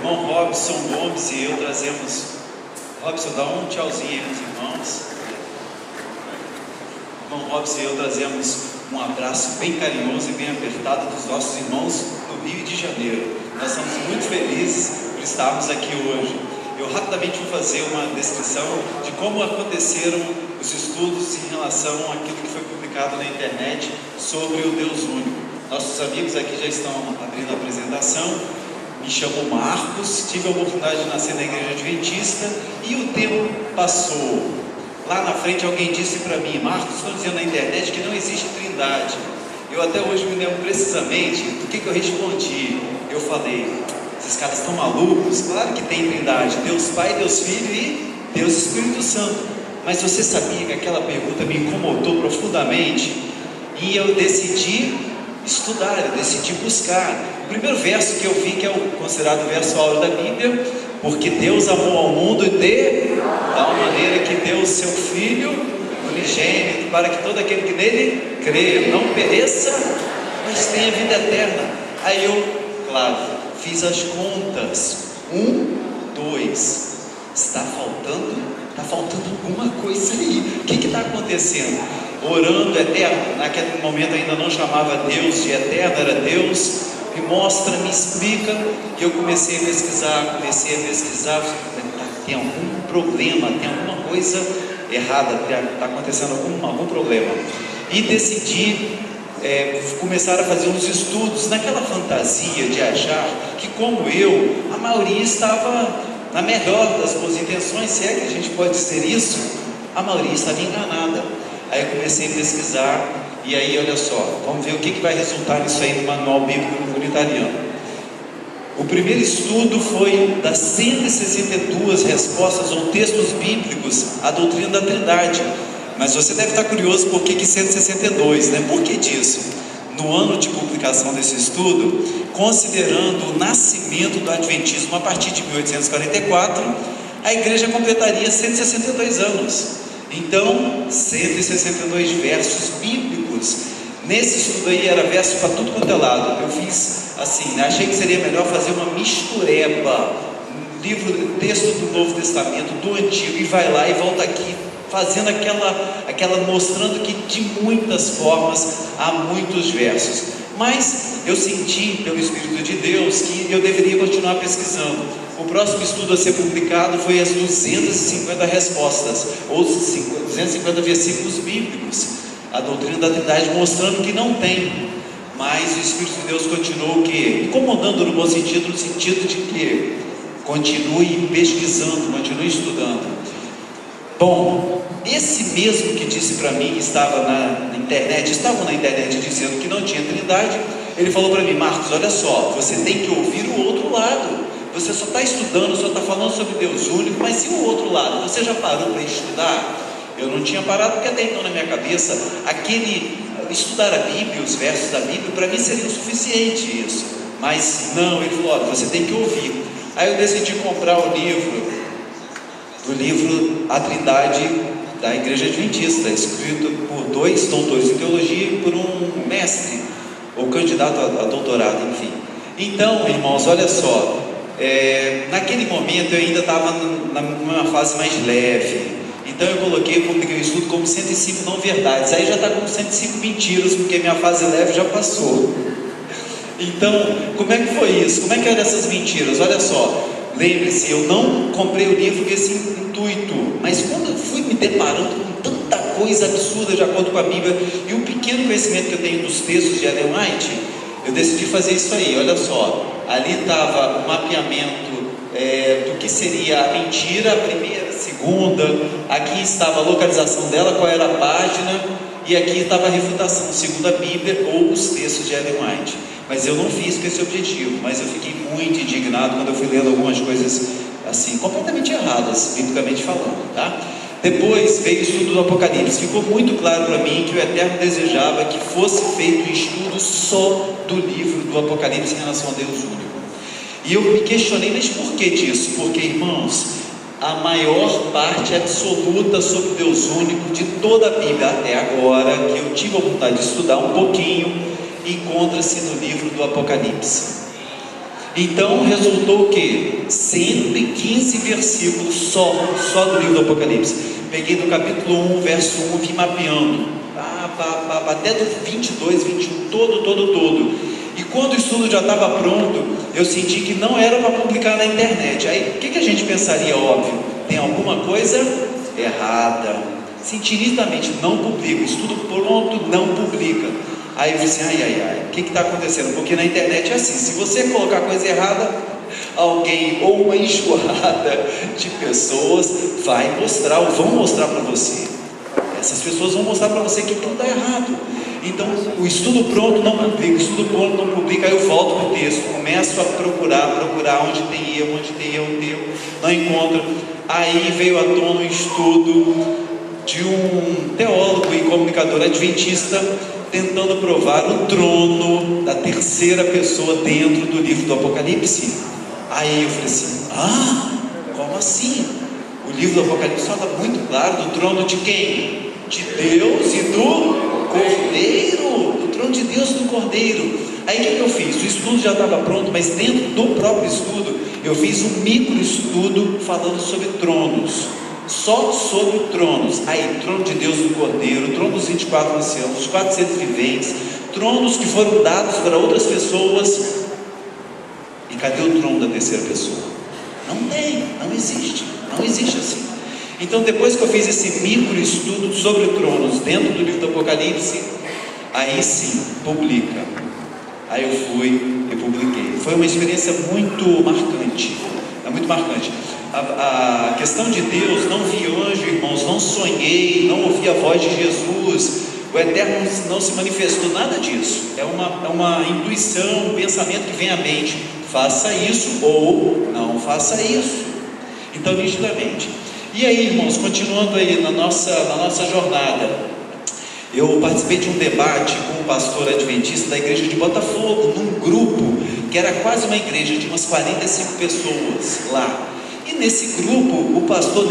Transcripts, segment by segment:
irmão Robson Gomes e eu trazemos. Robson, dá um tchauzinho aí nos irmãos. Irmão Robson e eu trazemos um abraço bem carinhoso e bem apertado dos nossos irmãos do Rio de Janeiro. Nós estamos muito felizes por estarmos aqui hoje. Eu rapidamente vou fazer uma descrição de como aconteceram os estudos em relação àquilo que foi publicado na internet sobre o Deus único. Nossos amigos aqui já estão abrindo a apresentação. Me chamo Marcos, tive a oportunidade de nascer na igreja adventista e o tempo passou. Lá na frente alguém disse para mim: Marcos, estão dizendo na internet que não existe trindade. Eu até hoje me lembro precisamente do que eu respondi. Eu falei: esses caras estão malucos? Claro que tem trindade, Deus Pai, Deus Filho e Deus Espírito Santo. Mas você sabia que aquela pergunta me incomodou profundamente? E eu decidi estudar, eu decidi buscar. O primeiro verso que eu vi, que é o considerado verso áureo da Bíblia: porque Deus amou ao mundo de tal maneira que deu o seu Filho unigênito, para que todo aquele que nele crê não pereça, mas tenha vida eterna. Aí eu, claro, fiz as contas. 1, 2, está faltando alguma coisa aí. O que está acontecendo? Orando eterno, naquele momento ainda não chamava Deus de eterno, era Deus. Me mostra, me explica. E eu comecei a pesquisar. Tem algum problema, tem alguma coisa errada, está acontecendo algum problema. E decidi começar a fazer uns estudos naquela fantasia de achar que, como eu, a maioria estava na melhor das boas intenções, se é que a gente pode dizer isso. A maioria estava enganada. Aí eu comecei a pesquisar, e aí olha só, vamos ver o que vai resultar nisso aí no Manual Bíblico Unitariano. O primeiro estudo foi das 162 respostas ou textos bíblicos à doutrina da Trindade. Mas você deve estar curioso por que 162, né? Por que disso? No ano de publicação desse estudo, considerando o nascimento do Adventismo a partir de 1844, a igreja completaria 162 anos. Então, 162 versos bíblicos. Nesse estudo aí era verso para tudo quanto é lado. Eu fiz assim, achei que seria melhor fazer uma mistureba, texto do Novo Testamento, do Antigo, e vai lá e volta aqui, fazendo aquela mostrando que de muitas formas há muitos versos. Mas eu senti pelo Espírito de Deus que eu deveria continuar pesquisando. O próximo estudo a ser publicado foi as 250 respostas, ou 250 versículos bíblicos, a doutrina da Trindade, mostrando que não tem. Mas o Espírito de Deus continuou o quê? Incomodando no bom sentido, no sentido de que continue pesquisando, continue estudando. Bom, esse mesmo que disse para mim, estava na internet dizendo que não tinha trindade, ele falou para mim: Marcos, olha só, você tem que ouvir o outro lado. Você só está estudando, só está falando sobre Deus único, mas e o outro lado? Você já parou para estudar? Eu não tinha parado, porque até então na minha cabeça, estudar a Bíblia, os versos da Bíblia, para mim seria o suficiente isso. Mas não, ele falou: olha, você tem que ouvir. Aí eu decidi comprar o livro A Trindade da Igreja Adventista, escrito por 2 doutores em teologia e por um mestre, ou candidato a doutorado, enfim. Então, irmãos, olha só, naquele momento eu ainda estava numa fase mais leve. Então eu publiquei o estudo como 105 não verdades. Aí já está com 105 mentiras, porque minha fase leve já passou. Então, como é que foi isso? Como é que eram essas mentiras? Olha só, lembre-se, eu não comprei o livro com esse intuito, mas quando eu fui me deparando com tanta coisa absurda de acordo com a Bíblia, e o pequeno conhecimento que eu tenho dos textos de Ellen White, eu decidi fazer isso aí. Olha só, ali estava o mapeamento do que seria a mentira, a primeira, a segunda, aqui estava a localização dela, qual era a página, e aqui estava a refutação, segundo a Bíblia ou os textos de Ellen White. Mas eu não fiz com esse objetivo, mas eu fiquei muito indignado quando eu fui lendo algumas coisas assim, completamente erradas, biblicamente falando, tá? Depois veio o estudo do Apocalipse. Ficou muito claro para mim que o Eterno desejava que fosse feito um estudo só do livro do Apocalipse em relação a Deus único. E eu me questionei, mas por que disso? Porque, irmãos, a maior parte absoluta sobre Deus único de toda a Bíblia até agora, que eu tive a vontade de estudar um pouquinho, encontra-se no livro do Apocalipse. Então resultou o quê? 115 versículos só do livro do Apocalipse. Peguei do capítulo 1, verso 1, vim mapeando, até do 22, 21, todo. E quando o estudo já estava pronto, eu senti que não era para publicar na internet. Aí o que a gente pensaria? Óbvio, tem alguma coisa errada. Senti nitidamente, não publica, estudo pronto, não publica. Aí eu disse, o que está acontecendo? Porque na internet é assim, se você colocar coisa errada, alguém ou uma enxurrada de pessoas vai mostrar, ou vão mostrar para você. Essas pessoas vão mostrar para você que aquilo está errado. Então, o estudo pronto não publica, aí eu volto para o texto, começo a procurar onde tem erro, não encontro. Aí veio à tona um estudo de um teólogo e comunicador adventista, tentando provar o trono da terceira pessoa dentro do livro do Apocalipse. Aí eu falei assim, como assim? O livro do Apocalipse fala muito claro do trono de quem? De Deus e do Cordeiro, do trono de Deus e do Cordeiro. Aí o que eu fiz? O estudo já estava pronto, mas dentro do próprio estudo, eu fiz um micro estudo falando sobre tronos, só sobre tronos. Aí, trono de Deus e do Cordeiro, trono dos 24 anciãos, os 400 viventes, tronos que foram dados para outras pessoas. E cadê o trono da terceira pessoa? Não existe assim. Então, depois que eu fiz esse micro estudo sobre tronos dentro do livro do Apocalipse, aí sim, publica. Aí eu fui e publiquei. Foi uma experiência muito marcante. A questão de Deus, não vi anjo, irmãos, não sonhei, não ouvi a voz de Jesus, o Eterno não se manifestou, nada disso. É uma intuição, um pensamento que vem à mente. Faça isso ou não faça isso. Então, nitidamente. E aí, irmãos, continuando aí na nossa jornada, eu participei de um debate com um pastor adventista da igreja de Botafogo, num grupo que era quase uma igreja de umas 45 pessoas lá. E nesse grupo, o pastor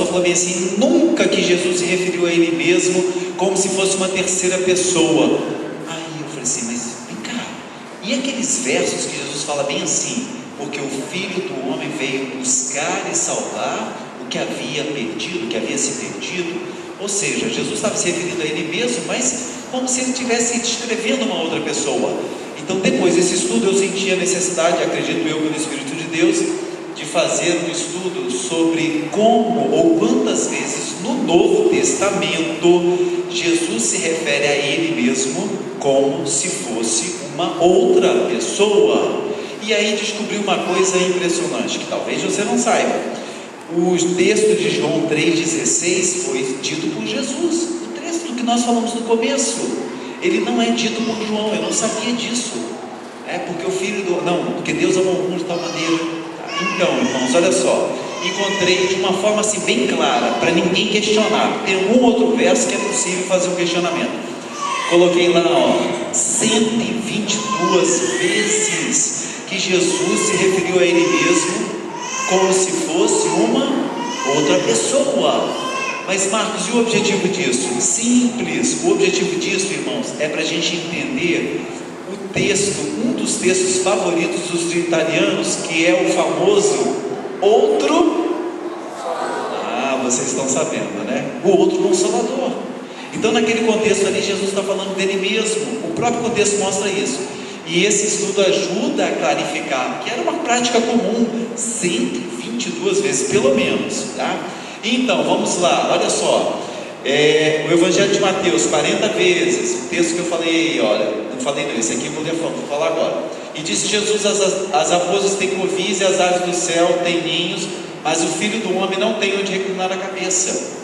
falou bem assim, nunca que Jesus se referiu a ele mesmo como se fosse uma terceira pessoa. Aí eu falei assim, mas vem cá, e aqueles versos que Jesus fala bem assim, porque o Filho do Homem veio buscar e salvar o que havia perdido, o que havia se perdido. Ou seja, Jesus estava se referindo a ele mesmo, mas como se ele estivesse descrevendo uma outra pessoa. Então, depois desse estudo, eu senti a necessidade, acredito eu, pelo Espírito de Deus, de fazer um estudo sobre como ou quantas vezes no Novo Testamento Jesus se refere a ele mesmo como se fosse uma outra pessoa. E aí descobri uma coisa impressionante, que talvez você não saiba. O texto de João 3,16 foi dito por Jesus. O texto que nós falamos no começo, ele não é dito por João. Eu não sabia disso. Porque Deus amou o mundo de tal maneira. Então, irmãos, olha só, encontrei de uma forma assim bem clara, para ninguém questionar. Tem um outro verso que é possível fazer um questionamento. Coloquei lá, 122 vezes que Jesus se referiu a ele mesmo como se fosse uma outra pessoa. Mas, Marcos, e o objetivo disso? Simples. O objetivo disso, irmãos, é para a gente entender o texto, um dos textos favoritos dos italianos, que é o famoso outro. Vocês estão sabendo, né? O outro Consolador. Então, naquele contexto ali, Jesus está falando dele mesmo. O próprio contexto mostra isso. E esse estudo ajuda a clarificar que era uma prática comum, 122 vezes, pelo menos, tá? Então, vamos lá, olha só. O Evangelho de Mateus, 40 vezes, o texto que eu falei, olha, não falei não, esse aqui eu vou falar agora. E disse Jesus, as raposas têm covis e as aves do céu têm ninhos, mas o Filho do Homem não tem onde reclinar a cabeça.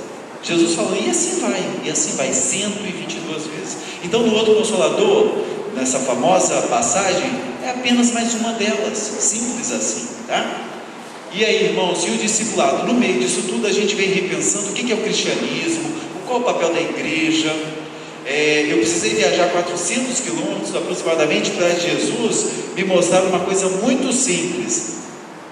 Jesus falou, e assim vai, 122 vezes. Então, no outro Consolador, nessa famosa passagem, é apenas mais uma delas, simples assim, tá? E aí, irmãos, e o discipulado? No meio disso tudo, a gente vem repensando o que é o cristianismo, qual o papel da igreja. Eu precisei viajar 400 quilômetros aproximadamente para Jesus me mostrar uma coisa muito simples.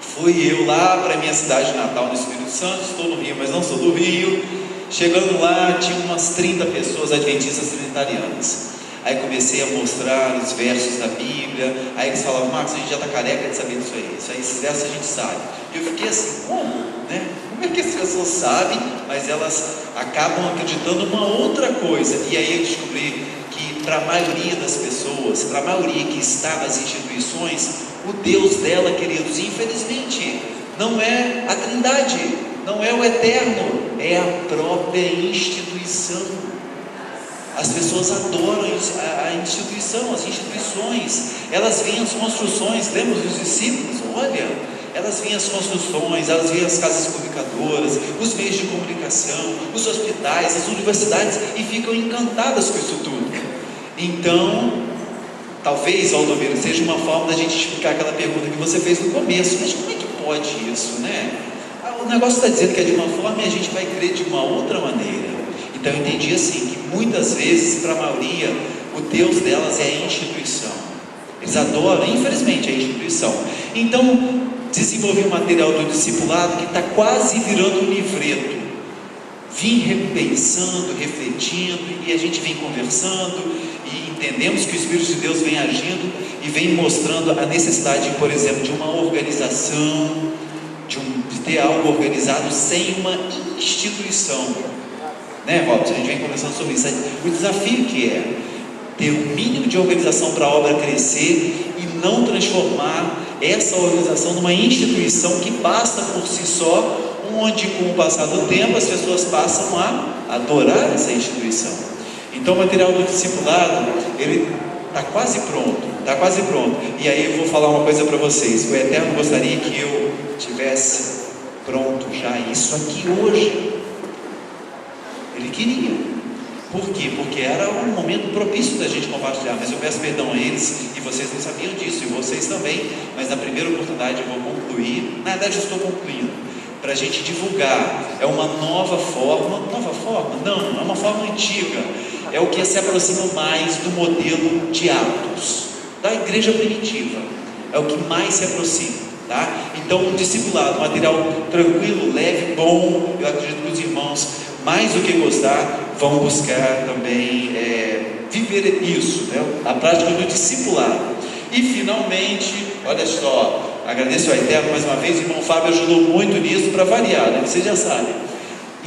Fui eu lá para a minha cidade natal no Espírito Santo, estou no Rio, mas não sou do Rio. Chegando lá, tinha umas 30 pessoas adventistas trinitarianas. Aí comecei a mostrar os versos da Bíblia. Aí eles falavam: Marcos, a gente já está careca de saber disso aí. Esses versos a gente sabe. E eu fiquei assim: como? Né? Como é que as pessoas sabem, mas elas acabam acreditando uma outra coisa? E aí eu descobri que para a maioria das pessoas, para a maioria que está nas instituições, o Deus dela, queridos, infelizmente, não é a Trindade, não é o Eterno, é a própria instituição. As pessoas adoram a instituição, as instituições. Elas veem as construções. Lembra dos discípulos? Olha, elas veem as construções, elas veem as casas comunicadoras, os meios de comunicação, os hospitais, as universidades, e ficam encantadas com isso tudo. Então, talvez, Valdomiro, seja uma forma da gente explicar aquela pergunta que você fez no começo: mas como é que pode isso, né? O negócio está dizendo que é de uma forma e a gente vai crer de uma outra maneira. Então eu entendi assim, que muitas vezes, para a maioria, o Deus delas é a instituição. Eles adoram, infelizmente, a instituição. Então desenvolvi um material do discipulado que está quase virando um livreto. Vim pensando, refletindo, e a gente vem conversando, e entendemos que o Espírito de Deus vem agindo e vem mostrando a necessidade, por exemplo, de uma organização, de ter algo organizado sem uma instituição, né, Robson? A gente vem conversando sobre isso. O desafio que é ter o mínimo de organização para a obra crescer e não transformar essa organização numa instituição que basta por si só, onde com o passar do tempo as pessoas passam a adorar essa instituição. Então o material do discipulado, ele está quase pronto, e aí eu vou falar uma coisa para vocês: o Eterno gostaria que eu tivesse pronto já isso aqui hoje. Ele queria. Por quê? Porque era um momento propício da gente compartilhar, mas eu peço perdão a eles, e vocês não sabiam disso, e vocês também, mas na primeira oportunidade eu vou concluir, na verdade eu estou concluindo, para a gente divulgar. É uma nova forma? Não, é uma forma antiga, é o que se aproxima mais do modelo de Atos, da igreja primitiva, é o que mais se aproxima, tá? Então um discipulado, um material tranquilo, leve, bom. Eu acredito que os irmãos, mais do que gostar, vão buscar também viver isso, né? A prática do discipulado. E finalmente, olha só, agradeço ao Eterno mais uma vez. O irmão Fábio ajudou muito nisso, para variar, né? Vocês já sabem,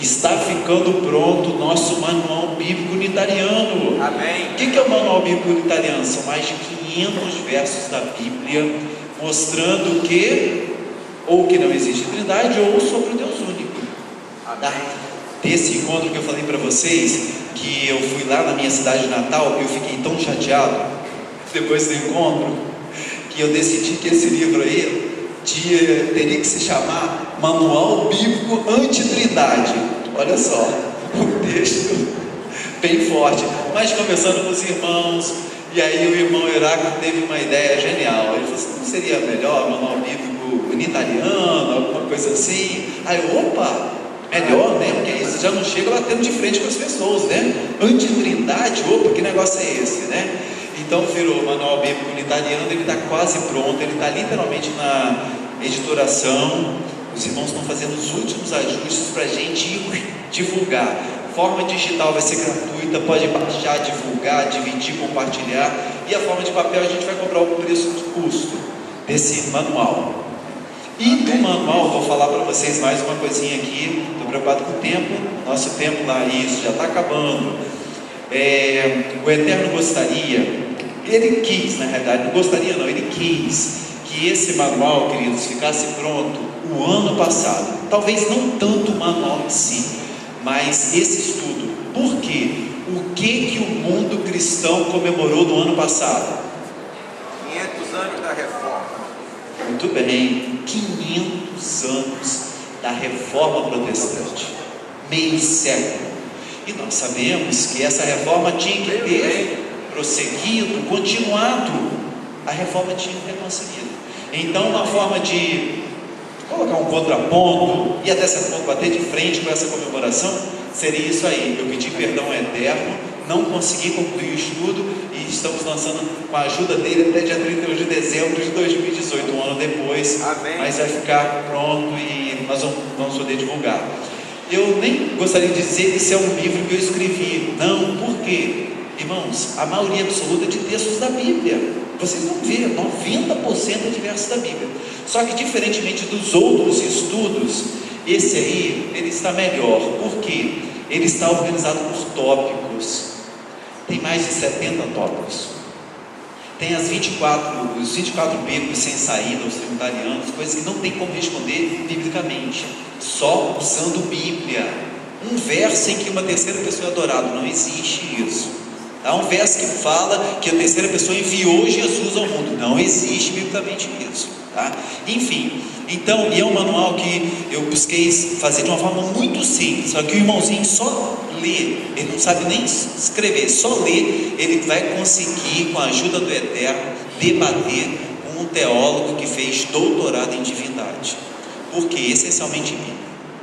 está ficando pronto o nosso manual bíblico unitariano. Amém. O que é o manual bíblico unitariano? São mais de 500 versos da Bíblia, mostrando que ou que não existe Trindade, ou sobre o Deus único. Tá? Desse encontro que eu falei para vocês, que eu fui lá na minha cidade natal, eu fiquei tão chateado depois do encontro, que eu decidi que esse livro aí teria que se chamar Manual Bíblico Anti-Trindade. Olha só, um texto bem forte, mas conversando com os irmãos, e aí o irmão Heráclito teve uma ideia genial. Ele falou assim: não seria melhor Manual Bíblico Unitariano, alguma coisa assim? Aí opa, melhor, né? Porque isso já não chega batendo de frente com as pessoas, né? Anti-Trindade, opa, que negócio é esse, né? Então virou o Manual Bíblico Unitariano. Ele está quase pronto, ele está literalmente na editoração. Os irmãos estão fazendo os últimos ajustes para a gente divulgar. A forma digital vai ser gratuita, pode baixar, divulgar, dividir, compartilhar. E a forma de papel a gente vai cobrar o preço de custo desse manual. E no manual, vou falar para vocês mais uma coisinha aqui. Estou preocupado com o tempo, nosso tempo lá, isso já está acabando. O Eterno gostaria, ele quis, na realidade, não gostaria não, ele quis que esse manual, queridos, ficasse pronto o ano passado. Talvez não tanto o manual em si, mas esse estudo. Por quê? O que o mundo cristão comemorou no ano passado? 500 anos da Reforma. Muito bem, 500 anos da Reforma Protestante, meio século. E nós sabemos que essa reforma tinha que ter prosseguido, continuado. A reforma tinha que ter conseguido. Então, uma forma de colocar um contraponto e até certo ponto bater de frente com essa comemoração, seria isso aí. Eu pedi perdão ao Eterno, não consegui concluir o estudo e estamos lançando com a ajuda dele até dia 31 de dezembro de 2018, um ano depois. Amém. Mas vai ficar pronto e nós vamos poder divulgar. Eu nem gostaria de dizer que esse é um livro que eu escrevi, não. Por quê? irmãos, a maioria absoluta de textos da Bíblia. Vocês vão ver, 90% é de versos da Bíblia. Só que, diferentemente dos outros estudos, esse aí, ele está melhor. Por quê? Ele está organizado por tópicos. Tem mais de 70 tópicos. Tem os 24 becos sem saída, os tributarianos, coisas que não tem como responder biblicamente, só usando Bíblia. Um verso em que uma terceira pessoa é adorada, não existe isso. Há um verso que fala que a terceira pessoa enviou Jesus ao mundo, não existe biblicamente isso, tá? Enfim, então, e é um manual que eu busquei fazer de uma forma muito simples, só que o irmãozinho só lê, ele não sabe nem escrever, só lê, ele vai conseguir, com a ajuda do Eterno, debater com um teólogo que fez doutorado em divindade, porque essencialmente em Bíblia,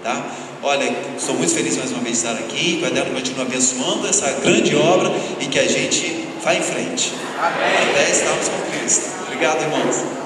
tá? Olha, estou muito feliz mais uma vez de estar aqui, que o Eterno continue abençoando essa grande obra e que a gente vá em frente. Amém. Até estarmos com Cristo. Obrigado, irmãos.